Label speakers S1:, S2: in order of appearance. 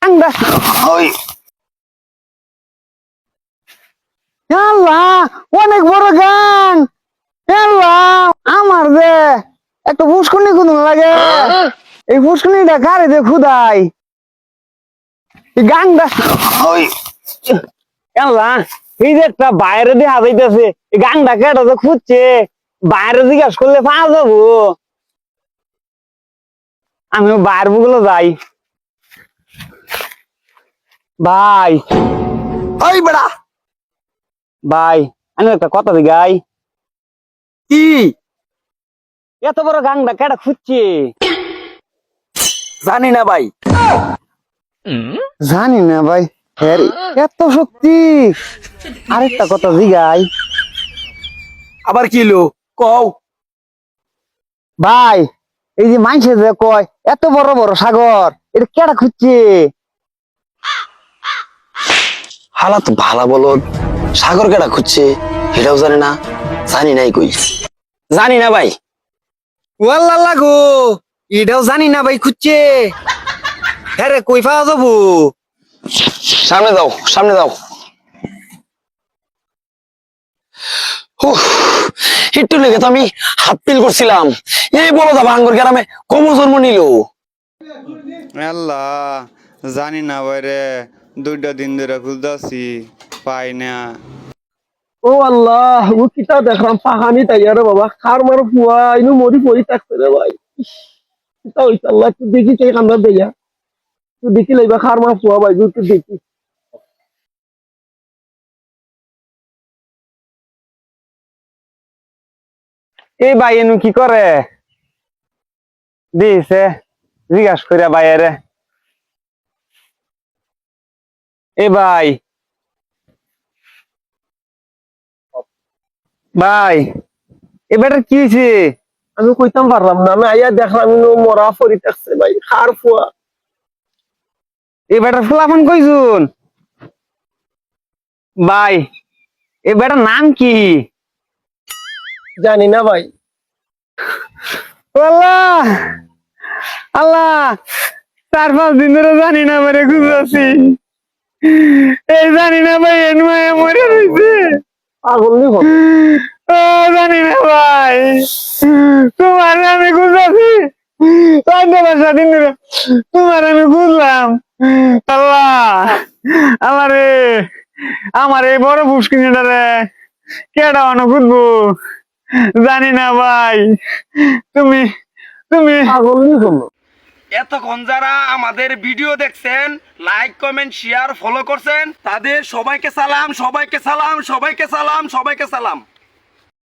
S1: ওই আল্লাহ, অনেক বড় গান। আল্লাহ, আমার যে একটা ফুসকুনি কোন লাগে, এই ফুসকুনিটা কারে যে খুদাই এই গানটা। ওই আল্লাহ, এই যে একটা বাইরে দেখা যাইতেছে, এই গানটা কেটা যে খুঁজছে, বাইরে জিজ্ঞাসা করলে পাওয়া যাবো। আমি বাইর গুলো যাই। ভাই
S2: ওই বেড়া
S1: ভাই, আমি একটা কথা দিগাই।
S2: কি
S1: এত বড় গানটা কেটা খুঁজছে?
S2: জানি না ভাই।
S1: জানি না ভাই, এত শক্তি। আরেকটা কথা জিগাই
S2: আবার কি লো কও।
S1: ভাই, এই যে মাইনছে যে কয় এত বড় বড় সাগর, এটা কেটা খুঁজছে?
S2: হালা তো ভালা বলো, সাগর কেডা খুঁজছে এটাও জানে না। জানি নাই কই, জানি না ভাই। ওয়াল্লা লাগো, এটাও জানি না ভাই খুঁজছে। হ্যাঁ রে, কই পাওয়া যাবো? সামনে যাও, সামনে যাও। একটু লেগে তো আমি হাত পিল করছিলাম। এই বলো দা ভাঙ্গর গ্রামে কম জন্ম নিল।
S3: আল্লাহ, জানি না বাইরে, 2টা দিন ধরে খুঁজতেছি, পাই না।
S4: ও আল্লাহ, ও কিতা দেখলাম পাহানি তাই আরে বাবা খার মার ফুয়া ইনু মরি পড়ি থাকছে রে ভাই। কিতা হইছে আল্লাহ, একটু দেখি সেই কান্দা দেয়া, একটু দেখি লাইবা খার মার ফুয়া ভাই, একটু দেখি।
S1: এই ভাই এনু কি করে দিছে, জিজ্ঞাসা করে বাইরে। এ ভাই, ভাই এ বেটার কি হয়েছে?
S4: আমি কইতাম পারলাম না, আমি আইয়া দেখলাম ইনু মরা পড়ি থাকছে ভাই, খার ফুয়া।
S1: এ বেটার ফুলাফান কইছুন? ভাই এ বেটার নাম কি?
S4: জানি না ভাই।
S1: আল্লাহ, আল্লাহ, 4-5 দিন ধরে জানি না মানে খুঁজছি। এই জানি না ভাই এনু মরে রয়েছে।
S4: পাগল নি হল।
S1: ও জানি না ভাই, তোমার আমি খুঁজছি 4-5 দিন ধরে, তোমার আমি খুঁজলাম। আল্লাহ, আমারে আমার এই বড় পুষ্কিনিটারে কেডা অন খুঁজবো জানি না ভাই। তুমি তুমি
S4: পাগল নি হল।
S2: এতক্ষণ যারা আমাদের ভিডিও দেখছেন, লাইক কমেন্ট শেয়ার ফলো করছেন, তাদের সবাইকে সালাম, সবাইকে সালাম, সবাইকে সালাম, সবাইকে সালাম।